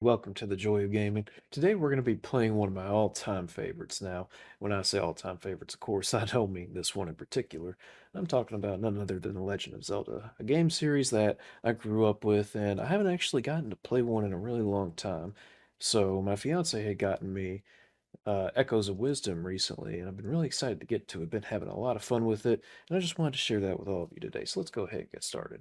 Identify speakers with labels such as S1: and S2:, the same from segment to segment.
S1: Welcome to the Joy of Gaming. Today we're going to be playing one of my all-time favorites now. When I say all-time favorites, of course, I don't mean this one in particular. I'm talking about none other than The Legend of Zelda, a game series that I grew up with, and I haven't actually gotten to play one in a really long time. So my fiance had gotten me Echoes of Wisdom recently, and I've been really excited to get to it. Been having a lot of fun with it, and I just wanted to share that with all of you today. So let's go ahead and get started.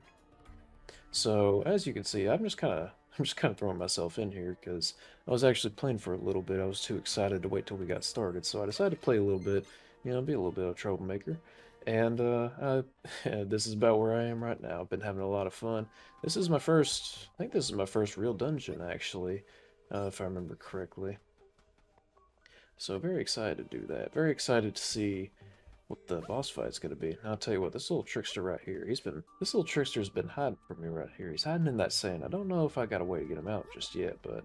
S1: So as you can see, I'm just kind of throwing myself in here because I was actually playing for a little bit. I was too excited to wait till we got started, so I decided to play a little bit, be a little bit of a troublemaker. And this is about where I am right now. I've been having a lot of fun. I think this is my first real dungeon actually, if I remember correctly. So very excited to do that. Very excited to see what the boss fight's gonna be. And I'll tell you what, this little trickster right here, this little trickster's been hiding from me right here. He's hiding in that sand. I don't know if I got a way to get him out just yet, but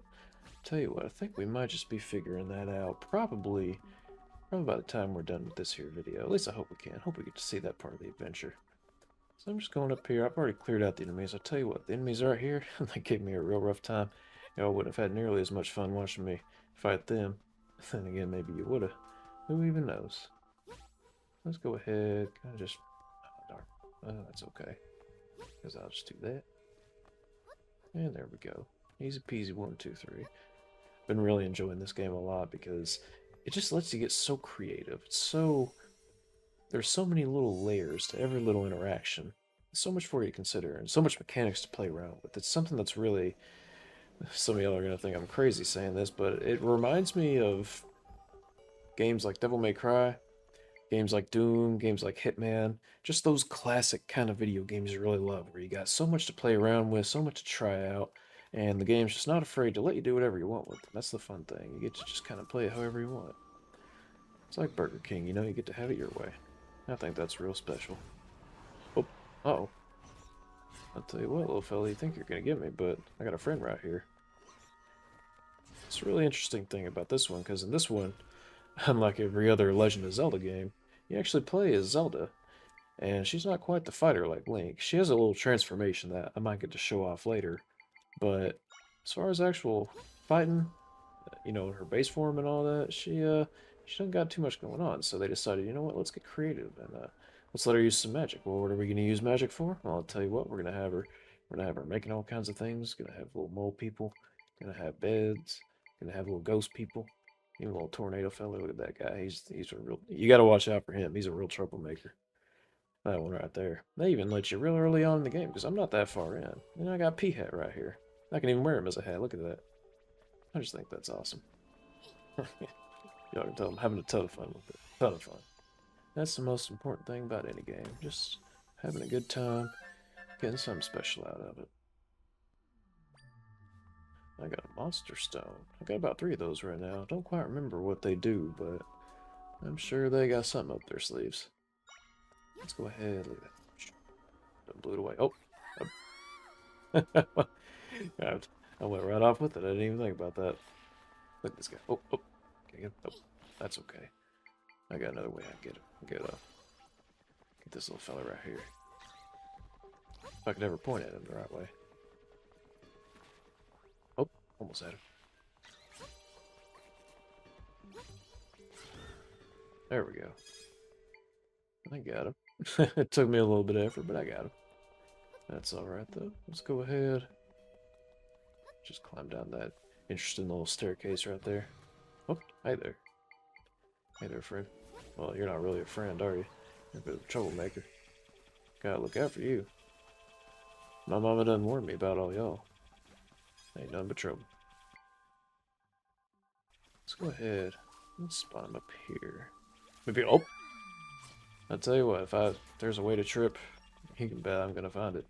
S1: tell you what, I think we might just be figuring that out probably by the time we're done with this here video. At least I hope we can. Hope we get to see that part of the adventure. So I'm just going up here. I've already cleared out the enemies. I'll tell you what, the enemies are right here. They gave me a real rough time. I wouldn't have had nearly as much fun watching me fight them. Then again, maybe you would have. Who even knows? Let's go ahead. Kind of just. Oh, darn. Oh, that's okay. Because I'll just do that. And there we go. Easy peasy, 1, 2, 3. Been really enjoying this game a lot because it just lets you get so creative. There's so many little layers to every little interaction. So much for you to consider, and so much mechanics to play around with. It's something that's really. Some of y'all are gonna think I'm crazy saying this, but it reminds me of games like Devil May Cry, games like Doom, games like Hitman, just those classic kind of video games you really love, where you got so much to play around with, so much to try out, and the game's just not afraid to let you do whatever you want with them. That's the fun thing. You get to just kind of play it however you want. It's like Burger King, you get to have it your way. I think that's real special. Oh, uh-oh. I'll tell you what, little fella, you think you're gonna get me, but I got a friend right here. It's a really interesting thing about this one, because in this one, unlike every other Legend of Zelda game, you actually play as Zelda. And she's not quite the fighter like Link. She has a little transformation that I might get to show off later. But as far as actual fighting, her base form and all that, she doesn't got too much going on. So they decided, you know what, let's get creative and let's let her use some magic. Well, what are we gonna use magic for? Well, I'll tell you what, we're gonna have her making all kinds of things. Gonna have little mole people, gonna have beds, gonna have little ghost people. Even a little tornado fella. Look at that guy. He's a real. You got to watch out for him. He's a real troublemaker. That one right there. They even let you real early on in the game because I'm not that far in. And I got P hat right here. I can even wear him as a hat. Look at that. I just think that's awesome. Y'all can tell I'm having a ton of fun with it. Ton of fun. That's the most important thing about any game. Just having a good time, getting something special out of it. I got a monster stone. I got about 3 of those right now. Don't quite remember what they do, but I'm sure they got something up their sleeves. Let's go ahead. Look at that. Done blew it away. Oh. God, I went right off with it. I didn't even think about that. Look at this guy. Oh, oh. Can I get him? Oh, that's okay. I got another way I can get him. Get this little fella right here. If I could ever point at him the right way. Oh, almost had him. There we go. I got him. It took me a little bit of effort, but I got him. That's alright though. Let's go ahead. Just climb down that interesting little staircase right there. Oh, hi there. Hey there, friend. Well, you're not really a friend, are you? You're a bit of a troublemaker. Gotta look out for you. My mama done warn me about all y'all. Ain't nothing but trouble. Let's go ahead. Let's spawn him up here. Maybe. Oh! I'll tell you what, if there's a way to trip, you can bet I'm gonna find it.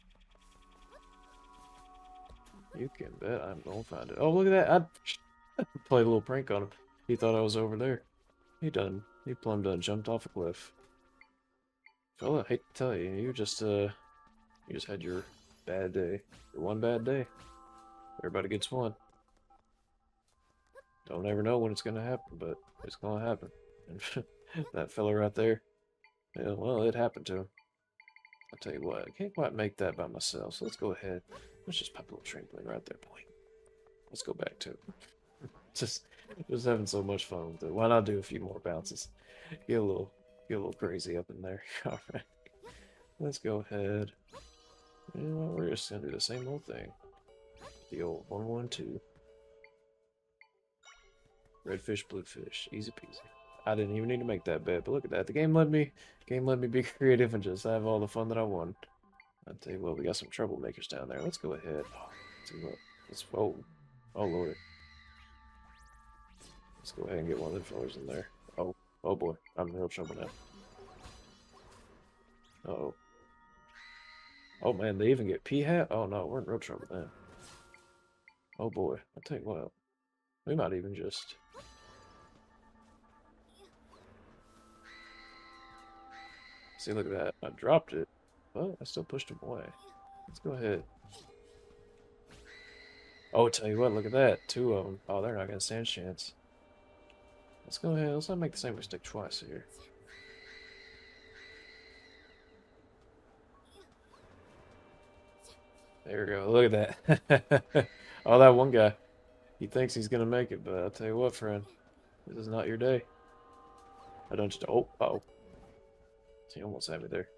S1: You can bet I'm gonna find it. Oh, look at that! I played a little prank on him. He thought I was over there. He plumb done jumped off a cliff. Fella, I hate to tell you, you just had your bad day. Your one bad day. Everybody gets one. Don't ever know when it's gonna happen, but it's gonna happen. And that fella right there, yeah, well, it happened to him. I'll tell you what, I can't quite make that by myself, so let's go ahead. Let's just pop a little trampoline right there, boy. Let's go back to it. Just, just having so much fun with it. Why not do a few more bounces? Get a little crazy up in there. All right, let's go ahead. You know what? We're just gonna do the same old thing. The old 1-1-2. Red fish, blue fish. Easy peasy. I didn't even need to make that bet, but look at that. The game let me be creative and just have all the fun that I want. I'll tell you what, we got some troublemakers down there. Let's go ahead. Oh, tell you what. Let's oh lord. Let's go ahead and get one of them fellas in there. Oh boy, I'm in real trouble now. Uh oh. Oh man, they even get P-hat? Oh no, we're in real trouble then. Oh boy, I'll tell you what. We might even just... See, look at that. I dropped it, but I still pushed him away. Let's go ahead. Oh, tell you what, look at that. Two of them. Oh, they're not going to stand a chance. Let's go ahead. Let's not make the same mistake twice here. There we go. Look at that. Oh, that one guy. He thinks he's going to make it, but I'll tell you what, friend. This is not your day. I don't just... Oh, uh oh. He almost had me there.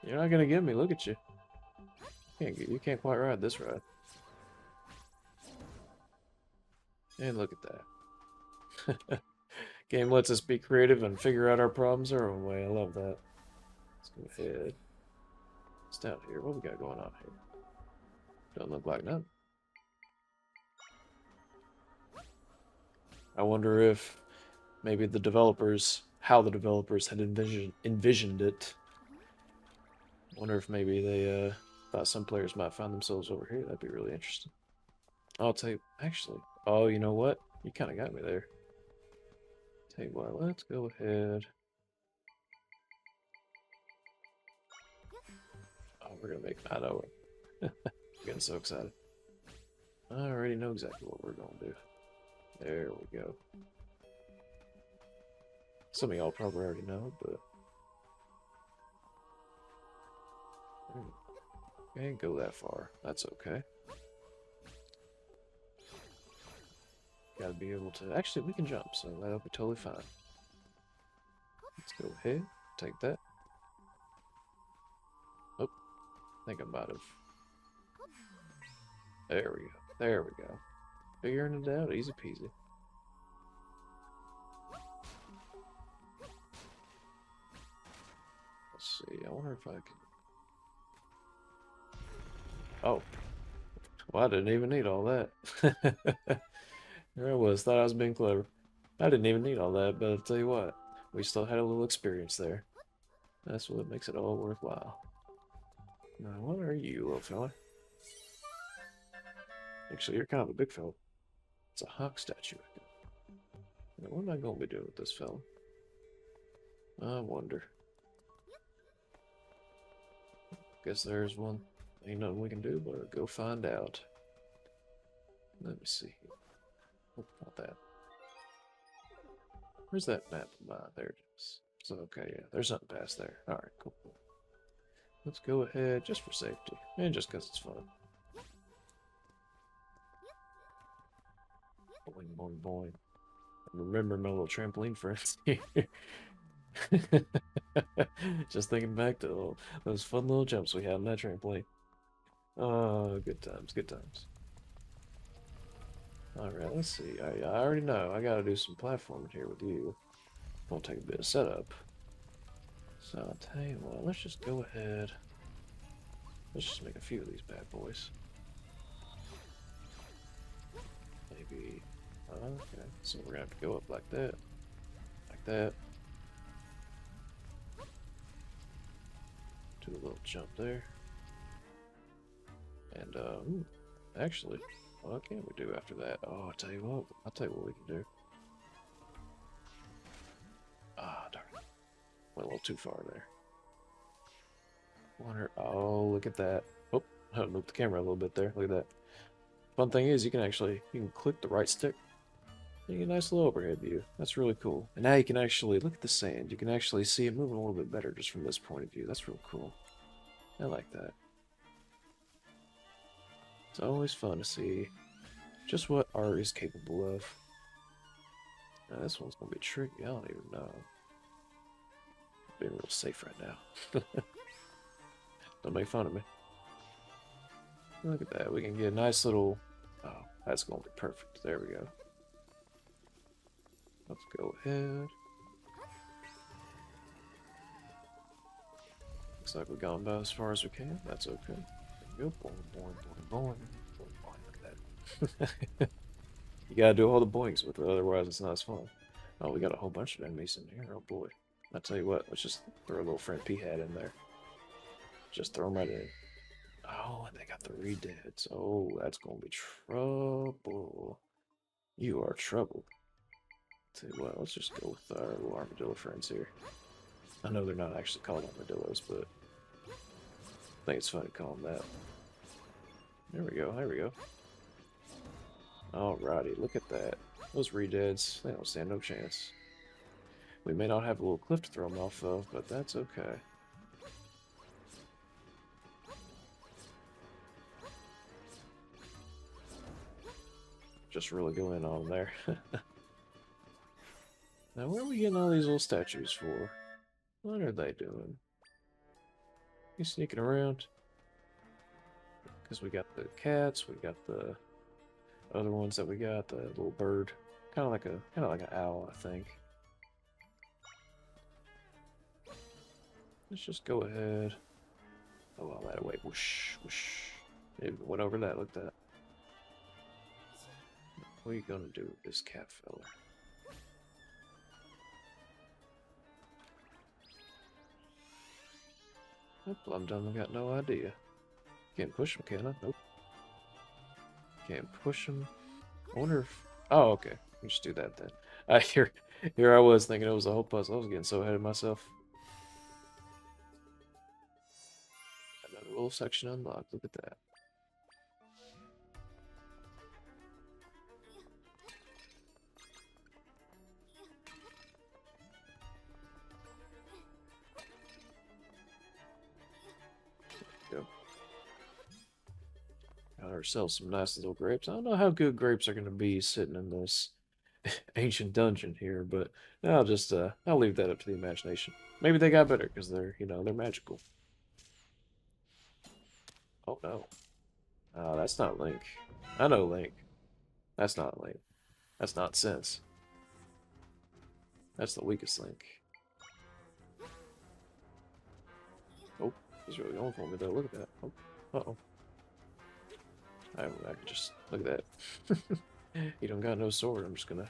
S1: You're not going to get me. Look at you. You can't quite ride this ride. And look at that. Game lets us be creative and figure out our problems our own way. I love that. Let's go ahead. What's down here? What we got going on here? Don't look like nothing. I wonder if maybe the developers, how the developers had envisioned it. I wonder if maybe they thought some players might find themselves over here. That'd be really interesting. I'll tell you, actually. Oh, you know what? You kind of got me there. Tell you what, let's go ahead. Oh, we're gonna make. I know it. Getting so excited. I already know exactly what we're gonna do. There we go. Some of y'all probably already know, but we ain't go that far. That's okay. Gotta be able to. Actually, we can jump, so that'll be totally fine. Let's go ahead, take that. Oh, I think I might have. There we go. There we go. Figuring it out, easy peasy. Let's see. I wonder if I can. Oh, well, I didn't even need all that. There I was. Thought I was being clever. I didn't even need all that, but I'll tell you what, we still had a little experience there. That's what makes it all worthwhile. Now, what are you, little fella? Actually, you're kind of a big fella. It's a hawk statue. Now, what am I going to be doing with this fella? I wonder. Guess there's one. Ain't nothing we can do but go find out. Let me see. Oh, not that. Where's that map? There it is. So, okay, yeah, there's nothing past there. Alright, cool. Let's go ahead, just for safety, and just because it's fun. Boing, boing, boing. Remember my little trampoline friends here. Just thinking back to those fun little jumps we had on that trampoline. Oh, good times, good times. Alright, let's see. I already know. I gotta do some platforming here with you. Gonna take a bit of setup. So I'll tell you what, let's just go ahead. Let's just make a few of these bad boys. Maybe. Okay, so we're gonna have to go up like that. Like that. Do a little jump there. And, actually, what can we do after that? Oh, I'll tell you what we can do. Ah, darn it. Went a little too far there. Oh, look at that. Oh, I moved the camera a little bit there. Look at that. Fun thing is, you can click the right stick. You get a nice little overhead view. That's really cool. And now you can actually, look at the sand. You can actually see it moving a little bit better just from this point of view. That's real cool. I like that. It's always fun to see just what art is capable of. Now, this one's gonna be tricky. I don't even know. I'm being real safe right now. Don't make fun of me. Look at that. We can get a nice little... Oh, that's gonna be perfect. There we go. Let's go ahead. Looks like we've gone about as far as we can. That's okay. There we go. Boing, boing, boing, boing. Boing, boing. Look at that. You gotta do all the boings with it, otherwise it's not as fun. Oh, we got a whole bunch of enemies in here. Oh boy. I'll tell you what, let's just throw a little friend P-Hat in there. Just throw them right in. Oh, and they got the re-deads. Oh, that's gonna be trouble. You are trouble. Tell you what, let's just go with our little armadillo friends here. I know they're not actually called armadillos, but I think it's funny to call them that. There we go, there we go. Alrighty, look at that. Those re-deads, they don't stand no chance. We may not have a little cliff to throw them off of, but that's okay. Just really go in on them there. Now, where are we getting all these little statues for? What are they doing? You sneaking around? Because we got the cats, we got the other ones that we got, the little bird. Kind of like an owl, I think. Let's just go ahead. Oh, all that away. Whoosh, whoosh. It went over that, look at that. What are you gonna do with this cat fella? Nope, I'm done. I got no idea. Can't push him, can I? Nope. Can't push him. I wonder if... Oh, okay. We just do that then. Here I was thinking it was a whole puzzle. I was getting so ahead of myself. Another little section unlocked. Look at that. Go. Got ourselves some nice little grapes. I don't know how good grapes are going to be sitting in this ancient dungeon here, but I'll leave that up to the imagination. Maybe they got better because they're, they're magical. Oh no. That's not Link. I know Link. That's not Link. That's not Sense. That's the weakest Link. Oh, he's really going for me though. Look at that. Oh, uh-oh. I can just look at that. He don't got no sword. I'm just gonna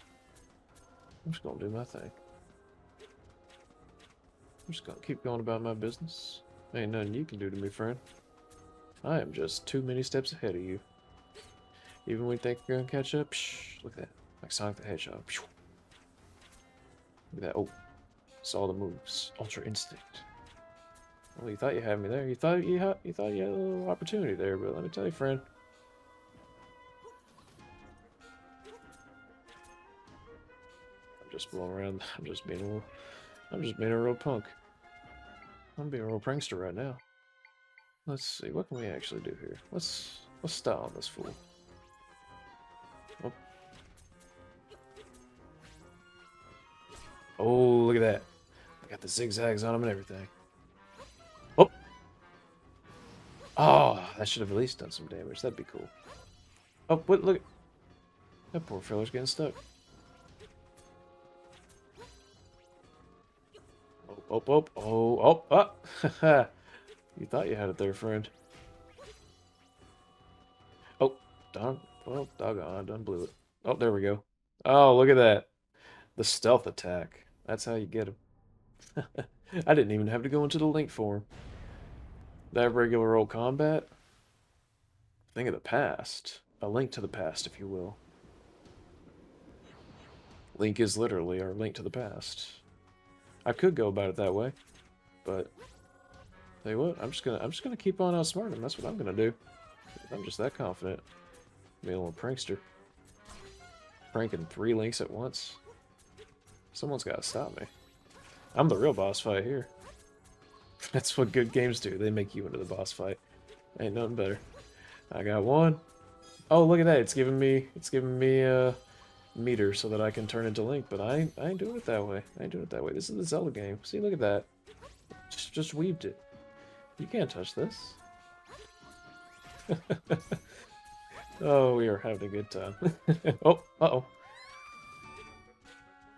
S1: do my thing. I'm just gonna keep going about my business. Ain't nothing you can do to me, friend. I am just too many steps ahead of you. Even when you think you're gonna catch up, psh, look at that. Like Sonic the Hedgehog. Psh. Look at that. Oh, saw the moves. Ultra Instinct. Well, you thought you had me there. You thought you had a little opportunity there, but let me tell you, friend. I'm just blowing around. I'm just being a real punk. I'm being a real prankster right now. Let's see, what can we actually do here? Let's style on this fool. Oh. Oh, look at that. I got the zigzags on him and everything. Oh! Oh, that should have at least done some damage. That'd be cool. Oh, what? Look. That poor fella's getting stuck. Oh, oh, oh, oh, oh! You thought you had it there, friend. Oh, darn. Well, doggone, I done blew it. Oh, there we go. Oh, look at that. The stealth attack. That's how you get him. I didn't even have to go into the Link form. That regular old combat? Thing of the past. A link to the past, if you will. Link is literally our link to the past. I could go about it that way, but tell you what, I'm just gonna keep on outsmarting him. That's what I'm gonna do. I'm just that confident. Be a little prankster. Pranking 3 Links at once. Someone's gotta stop me. I'm the real boss fight here. That's what good games do. They make you into the boss fight. Ain't nothing better. I got 1, Oh, look at that. It's giving me a meter so that I can turn into Link, but I ain't doing it that way. I ain't doing it that way. This is the Zelda game. See, look at that. Just weaved it. You can't touch this. Oh, we are having a good time. Oh, uh-oh.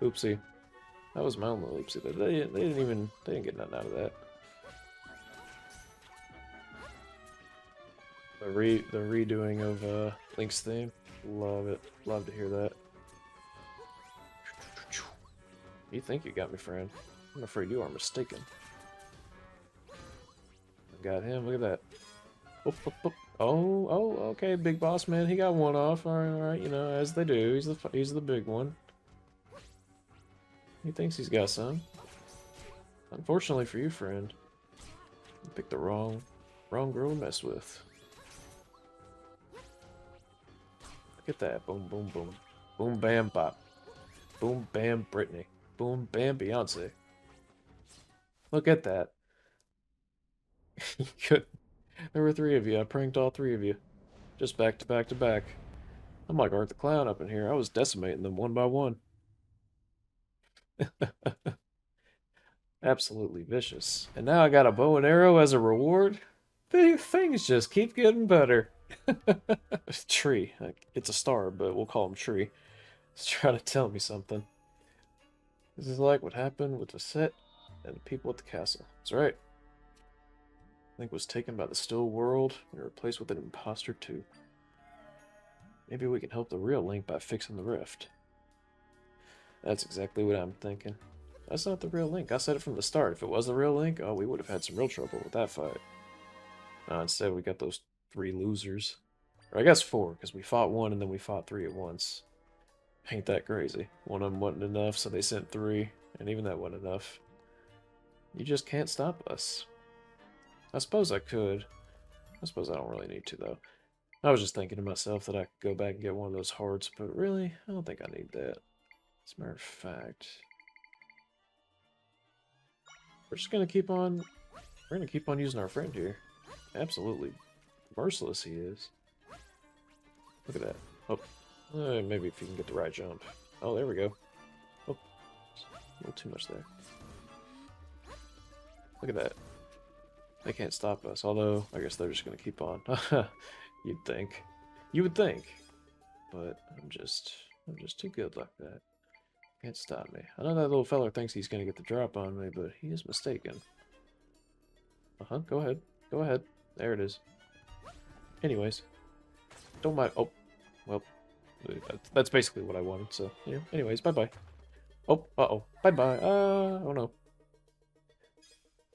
S1: Oopsie. That was my own little oopsie, but they didn't get nothing out of that. The redoing of Link's theme. Love it. Love to hear that. You think you got me, friend? I'm afraid you are mistaken. Got him. Look at that. Oop, oop, oop. Oh, okay, big boss man. He got one off. All right. You know, as they do. He's the big one. He thinks he's got some. Unfortunately for you, friend, you picked the wrong girl to mess with. Look at that. Boom, boom, boom. Boom, bam, bop. Boom, bam, Britney. Boom, bam, Beyonce. Look at that. Good. There were three of you. I pranked all three of you. Just back to back to back. I'm like Art the Clown up in here. I was decimating them one by one. Absolutely vicious. And now I got a bow and arrow as a reward? Things just keep getting better. Tree. It's a star, but we'll call him Tree. He's trying to tell me something. This is like what happened with the set and the people at the castle. That's right. Link was taken by the still world and replaced with an imposter too. Maybe we can help the real Link by fixing the rift. That's exactly what I'm thinking. That's not the real Link. I said it from the start. If it was the real Link, oh, we would have had some real trouble with that fight. Instead, we got those three losers. Or I guess four, because we fought one and then we fought three at once. Ain't that crazy? One of them wasn't enough, so they sent three, and even that wasn't enough. You just can't stop us. I suppose I could. I suppose I don't really need to, though. I was just thinking to myself that I could go back and get one of those hearts, but really, I don't think I need that. As a matter of fact, we're just gonna keep on. We're gonna keep on using our friend here. Absolutely merciless he is. Look at that. Oh, maybe if you can get the right jump. Oh, there we go. Oh, a little too much there. Look at that. They can't stop us. Although, I guess they're just gonna keep on. You'd think. You would think. But I'm just too good like that. Can't stop me. I know that little feller thinks he's gonna get the drop on me, but he is mistaken. Go ahead. Go ahead. There it is. Anyways. Don't mind. Oh. Well. That's basically what I wanted, so, yeah. Anyways, bye-bye. Oh, uh-oh. Bye-bye. Oh no.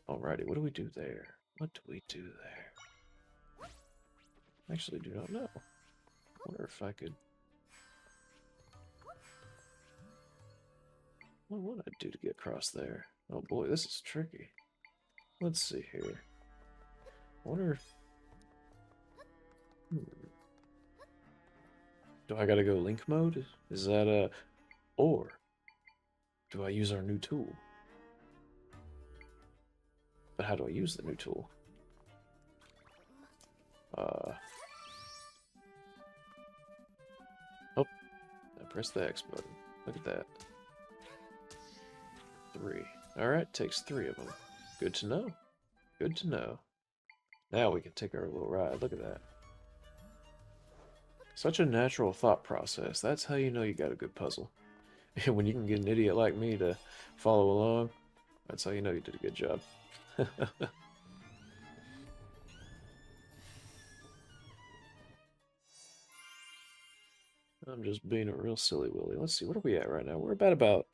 S1: Alrighty, what do we do there? What do we do there? I actually do not know. I wonder if I could... What would I do to get across there? Oh boy, this is tricky. Let's see here. I wonder if... Do I gotta go Link mode? Is that a... Or do I use our new tool? But how do I use the new tool? Oh, I press the X button. Look at that. 3. Alright, takes 3 of them. Good to know. Good to know. Now we can take our little ride. Look at that. Such a natural thought process. That's how you know you got a good puzzle. And when you can get an idiot like me to follow along, that's how you know you did a good job. I'm just being a real silly Willy. Let's see, what are we at right now? We're at about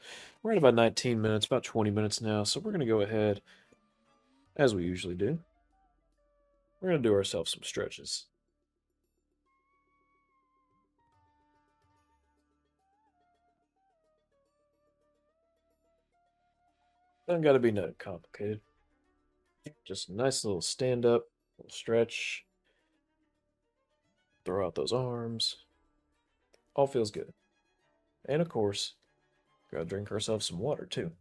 S1: 19 minutes, about 20 minutes now, so we're gonna go ahead, as we usually do. We're gonna do ourselves some stretches. Doesn't gotta be nothing complicated. Just a nice little stand up, little stretch. Throw out those arms. All feels good. And of course, gotta drink ourselves some water too.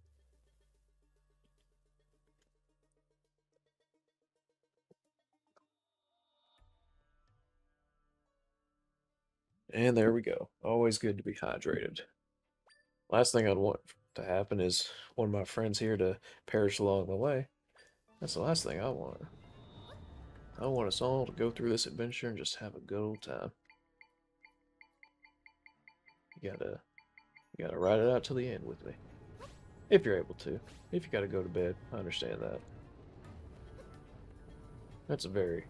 S1: And there we go. Always good to be hydrated. Last thing I'd want to happen is one of my friends here to perish along the way. That's the last thing I want. I want us all to go through this adventure and just have a good old time. You gotta ride it out till the end with me. If you're able to. If you gotta go to bed, I understand that. That's a very...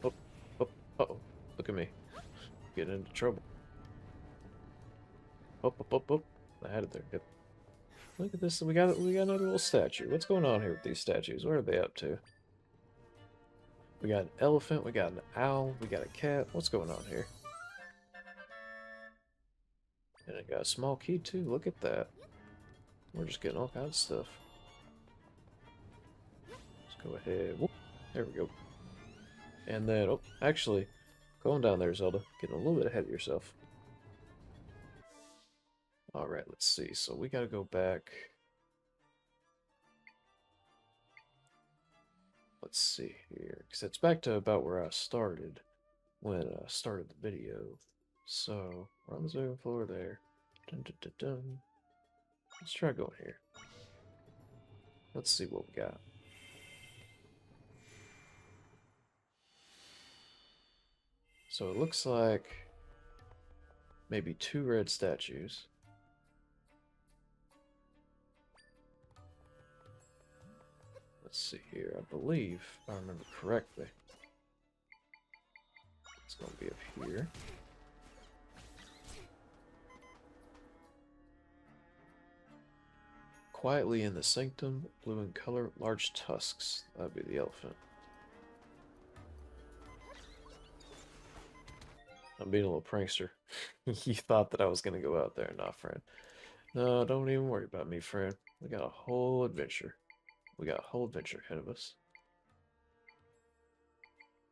S1: Oh, oh, uh-oh. Look at me. Getting into trouble. Oh, oh, oh, oh. I had it there. Yep. Look at this. We got another little statue. What's going on here with these statues? What are they up to? We got an elephant. We got an owl. We got a cat. What's going on here? And it got a small key too. Look at that. We're just getting all kinds of stuff. Let's go ahead. Whoop. There we go. And then, oh, actually, going down there, Zelda. Getting a little bit ahead of yourself. Alright, let's see. So we gotta go back. Let's see here. Because it's back to about where I started when I started the video. So, we're on the second floor there. Dun, dun, dun, dun. Let's try going here. Let's see what we got. So it looks like maybe 2 red statues. Let's see here. I believe, if I remember correctly, it's going to be up here. Quietly in the sanctum, blue in color, large tusks. That'd be the elephant. I'm being a little prankster. You thought that I was going to go out there. Nah, friend. No, don't even worry about me, friend. We got a whole adventure. We got a whole adventure ahead of us.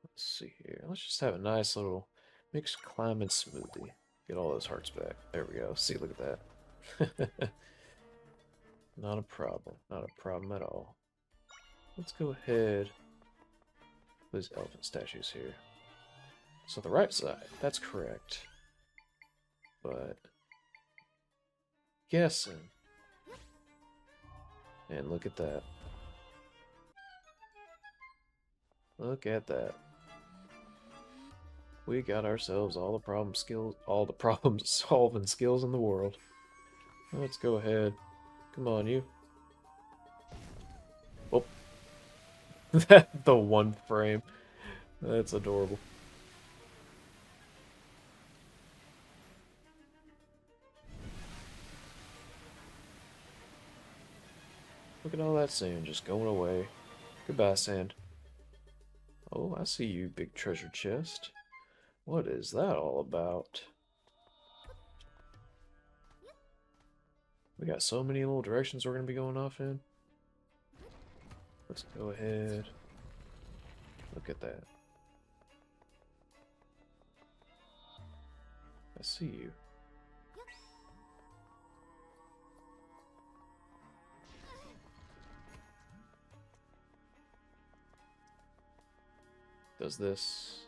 S1: Let's see here. Let's just have a nice little mixed climate smoothie. Get all those hearts back. There we go. See, look at that. Not a problem. Not a problem at all. Let's go ahead. Those elephant statues here. So the right side, that's correct. But guessing. And look at that. Look at that. We got ourselves all the problem solving skills in the world. Let's go ahead. Come on, you. Oh. The one frame. That's adorable. Look at all that sand just going away. Goodbye, sand. Oh, I see you, big treasure chest. What is that all about? We got so many little directions we're going to be going off in. Let's go ahead. Look at that. I see you. Does this...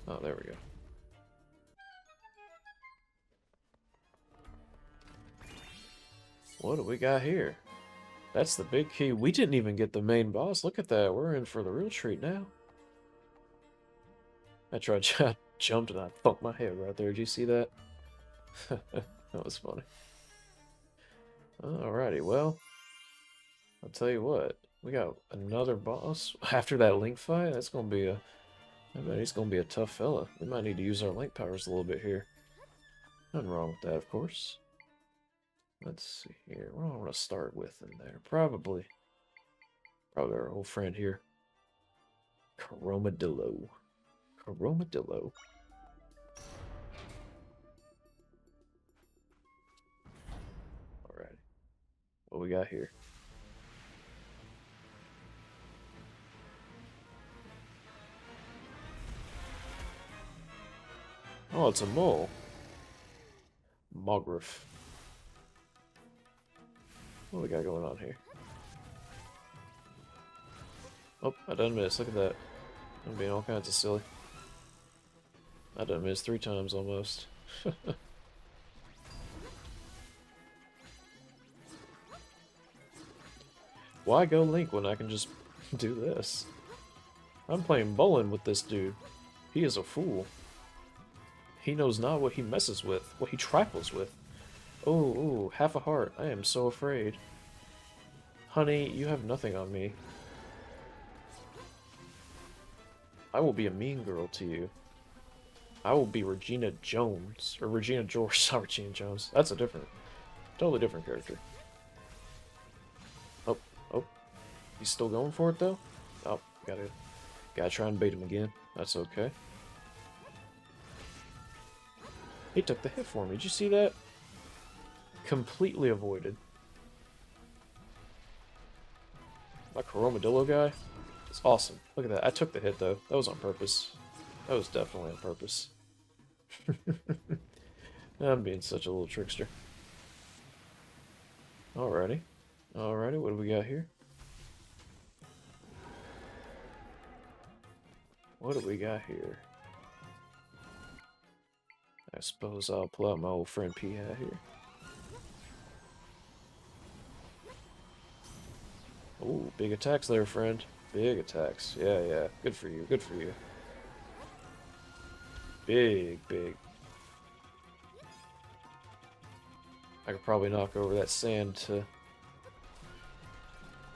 S1: Oh, there we go. What do we got here? That's the big key. We didn't even get the main boss. Look at that. We're in for the real treat now. I jumped and I thumped my head right there. Did you see that? That was funny. Alrighty, well, I'll tell you what. We got another boss after that Link fight. That's gonna be a... I bet he's gonna be a tough fella. We might need to use our Link powers a little bit here. Nothing wrong with that, of course. Let's see here. What do I want to start with in there? Probably our old friend here. Chromadillo. Chromadillo. Alright. What we got here? Oh, it's a mole. Mograph. What we got going on here? Oh, I done missed. Look at that. I'm being all kinds of silly. I done missed 3 times almost. Why go Link when I can just do this? I'm playing bowling with this dude. He is a fool. He knows not what he messes with, what he trifles with. Oh, ooh, half a heart. I am so afraid. Honey, you have nothing on me. I will be a mean girl to you. I will be Regina Jones. Or Regina George, not Regina Jones. That's a totally different character. Oh, oh. He's still going for it, though? Oh, gotta try and bait him again. That's okay. He took the hit for me. Did you see that? Completely avoided. My Coromadillo guy is awesome. Look at that. I took the hit, though. That was on purpose. That was definitely on purpose. I'm being such a little trickster. Alrighty. Alrighty, what do we got here? What do we got here? I suppose I'll pull out my old friend P-Hat here. Ooh, big attacks there, friend. Big attacks. Yeah, yeah. Good for you. Good for you. Big, big. I could probably knock over that sand to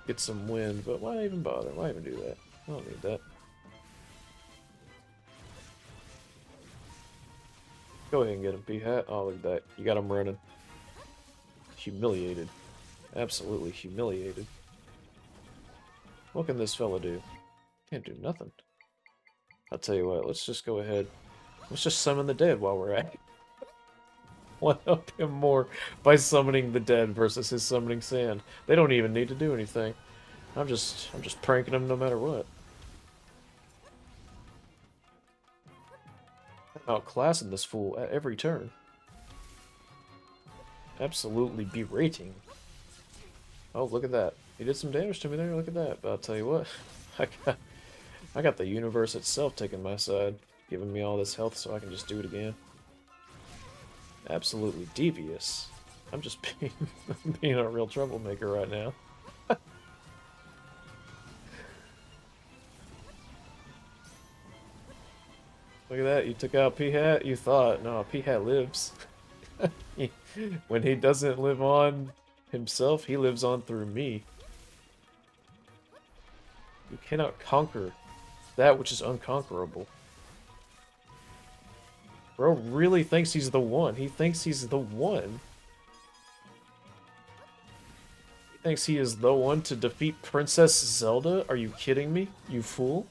S1: get some wind, but why even bother? Why even do that? I don't need that. Go ahead and get him, P-Hat. Oh, look at that. You got him running. Humiliated. Absolutely humiliated. What can this fella do? Can't do nothing. I'll tell you what, let's just go ahead. Let's just summon the dead while we're at it. One up him more by summoning the dead versus his summoning sand. They don't even need to do anything. I'm just pranking him no matter what. I'm outclassing this fool at every turn. Absolutely berating. Oh, look at that. He did some damage to me there, look at that. But I'll tell you what, I got the universe itself taking my side, giving me all this health so I can just do it again. Absolutely devious. I'm just being a real troublemaker right now. Look at that, you took out P-Hat, you thought, no, P-Hat lives. When he doesn't live on himself, he lives on through me. You cannot conquer that which is unconquerable. Bro really thinks he's the one. He thinks he's the one. He thinks he is the one to defeat Princess Zelda? Are you kidding me, you fool?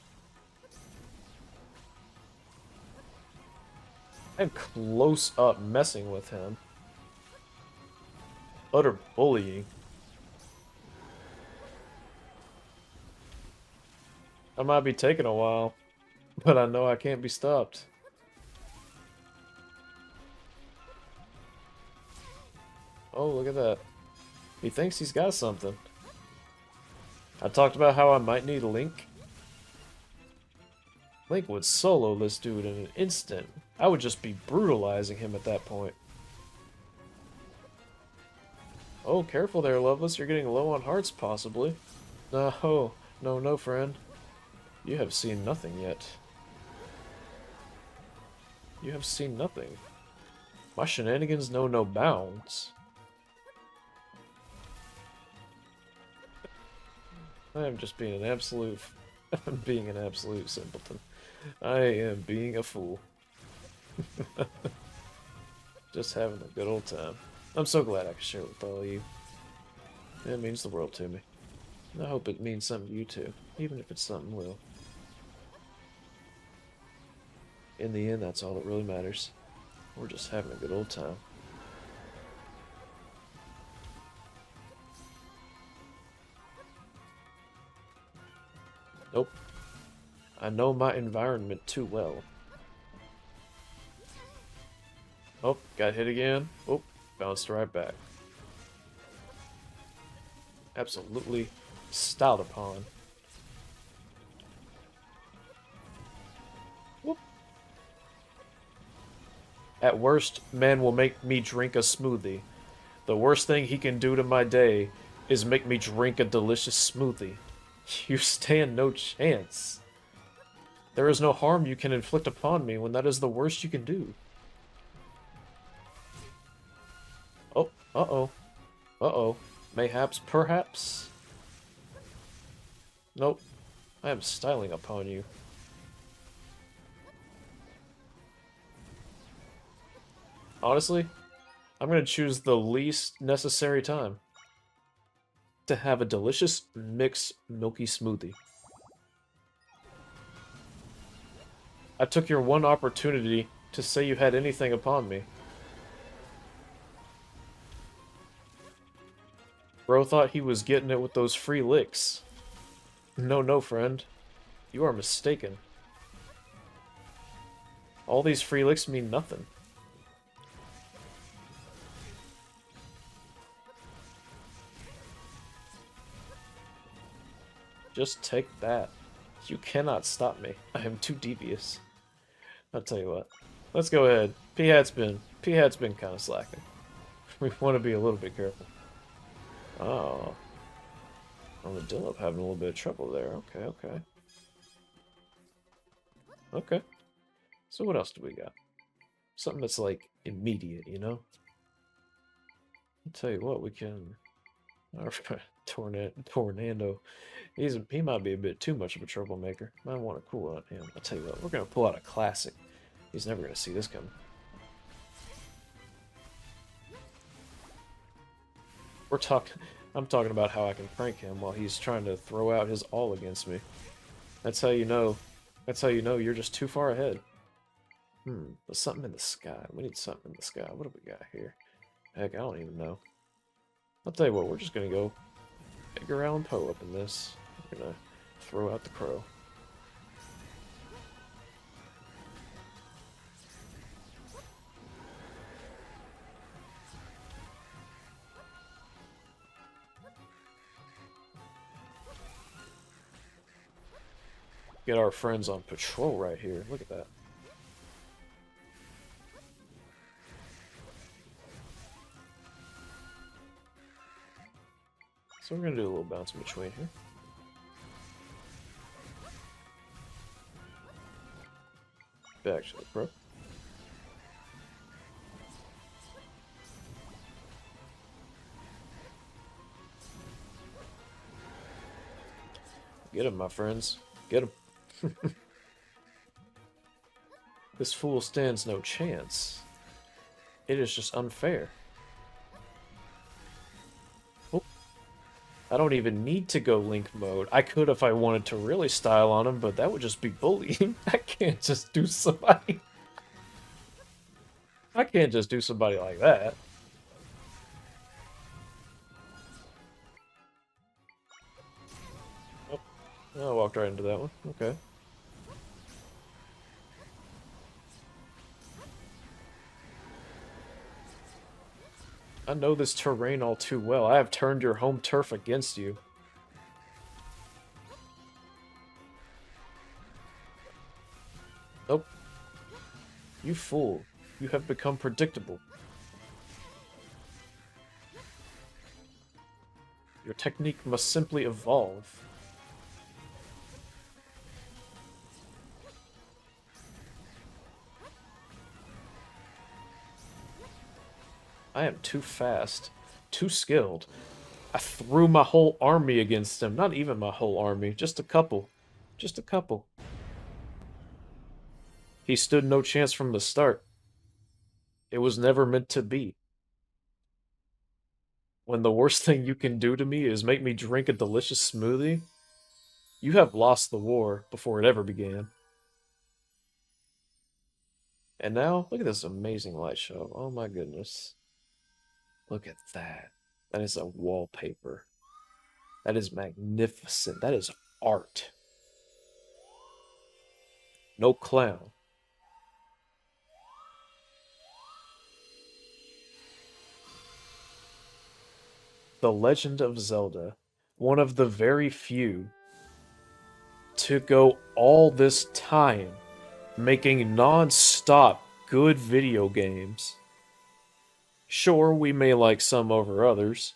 S1: I'm close up messing with him. Utter bullying. I might be taking a while, but I know I can't be stopped. Oh, look at that. He thinks he's got something. I talked about how I might need a Link. Link would solo this dude in an instant. I would just be brutalizing him at that point. Oh, careful there, Loveless. You're getting low on hearts, possibly. No, no, friend. You have seen nothing yet. You have seen nothing. My shenanigans know no bounds. I am just being an absolute... I'm being an absolute simpleton. I am being a fool. Just having a good old time. I'm so glad I can share it with all of you. It means the world to me. And I hope it means something to you too, even if it's something little. In the end, that's all that really matters. We're just having a good old time. Nope. I know my environment too well. Oh, got hit again. Oh, bounced right back. Absolutely stout upon. Whoop. At worst, man will make me drink a smoothie. The worst thing he can do to my day is make me drink a delicious smoothie. You stand no chance. There is no harm you can inflict upon me when that is the worst you can do. Oh, uh-oh. Uh-oh. Mayhaps, perhaps? Nope. I am styling upon you. Honestly, I'm gonna choose the least necessary time to have a delicious mixed milky smoothie. I took your one opportunity to say you had anything upon me. Bro thought he was getting it with those free licks. No, no, friend. You are mistaken. All these free licks mean nothing. Just take that. You cannot stop me. I am too devious. I'll tell you what. Let's go ahead. P-Hat's been kind of slacking. We want to be a little bit careful. Oh. Armadillo having a little bit of trouble there. Okay, okay. Okay. So what else do we got? Something that's like immediate, you know? I'll tell you what, we can. Tornado. He might be a bit too much of a troublemaker. Might want to cool on him. I'll tell you what, we're gonna pull out a classic. He's never gonna see this coming. We're talking. I'm talking about how I can prank him while he's trying to throw out his all against me. That's how you know. That's how you know you're just too far ahead. There's something in the sky. We need something in the sky. What do we got here? Heck, I don't even know. I'll tell you what, we're just gonna go Edgar Allan Poe up in this. We're gonna throw out the crow. Get our friends on patrol right here. Look at that. So we're gonna do a little bounce in between here. Back to the pro. Get him, my friends. Get him. This fool stands no chance. It is just unfair. Oh, I don't even need to go Link mode. I could if I wanted to really style on him, but that would just be bullying. I can't just do somebody. I can't just do somebody like that. Oh, I walked right into that one. Okay. I know this terrain all too well. I have turned your home turf against you. Nope. You fool. You have become predictable. Your technique must simply evolve. I am too fast, too skilled. I threw my whole army against him. Not even my whole army, just a couple. Just a couple. He stood no chance from the start. It was never meant to be. When the worst thing you can do to me is make me drink a delicious smoothie, you have lost the war before it ever began. And now, look at this amazing light show. Oh my goodness. Look at that. That is a wallpaper. That is magnificent. That is art. No clown. The Legend of Zelda, one of the very few to go all this time making non-stop good video games. Sure, we may like some over others,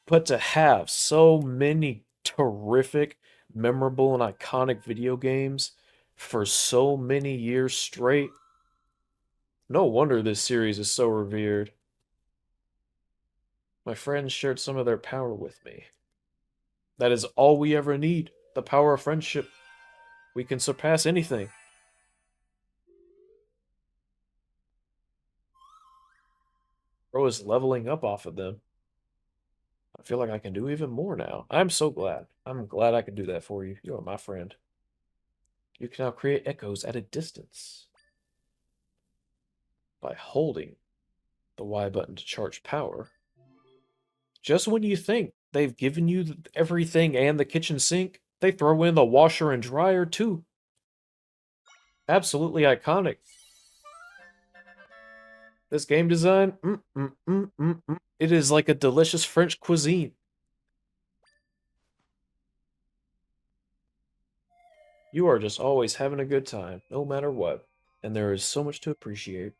S1: but to have so many terrific, memorable, and iconic video games for so many years straight, no wonder this series is so revered. My friends shared some of their power with me. That is all we ever need. The power of friendship. We can surpass anything. Bro is leveling up off of them. I feel like I can do even more now. I'm so glad. I'm glad I could do that for you. You are my friend. You can now create echoes at a distance by holding the Y button to charge power. Just when you think they've given you everything and the kitchen sink, they throw in the washer and dryer too. Absolutely iconic. This game design, it is like a delicious French cuisine. You are just always having a good time, no matter what, and there is so much to appreciate.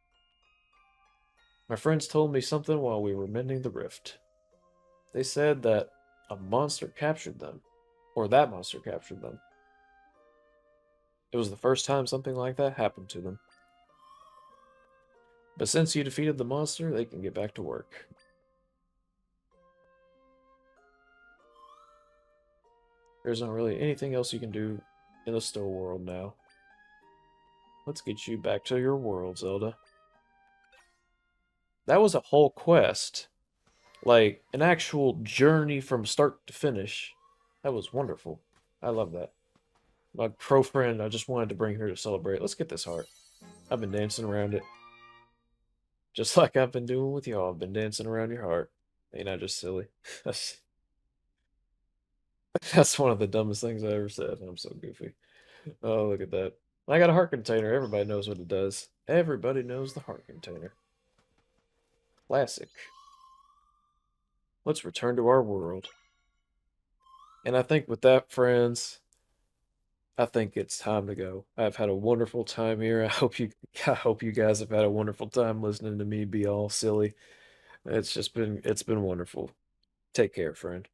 S1: My friends told me something while we were mending the rift. They said that a monster captured them, or that monster captured them. It was the first time something like that happened to them. But since you defeated the monster, they can get back to work. There's not really anything else you can do in the still world now. Let's get you back to your world, Zelda. That was a whole quest. Like, an actual journey from start to finish. That was wonderful. I love that. My pro friend, I just wanted to bring her to celebrate. Let's get this heart. I've been dancing around it. Just like I've been doing with y'all. I've been dancing around your heart. Ain't I just silly? That's one of the dumbest things I ever said. I'm so goofy. Oh, look at that. I got a heart container. Everybody knows what it does. Everybody knows the heart container. Classic. Let's return to our world. And I think with that, friends, I think it's time to go. I've had a wonderful time here. I hope you guys have had a wonderful time listening to me be all silly. It's been wonderful. Take care, friend.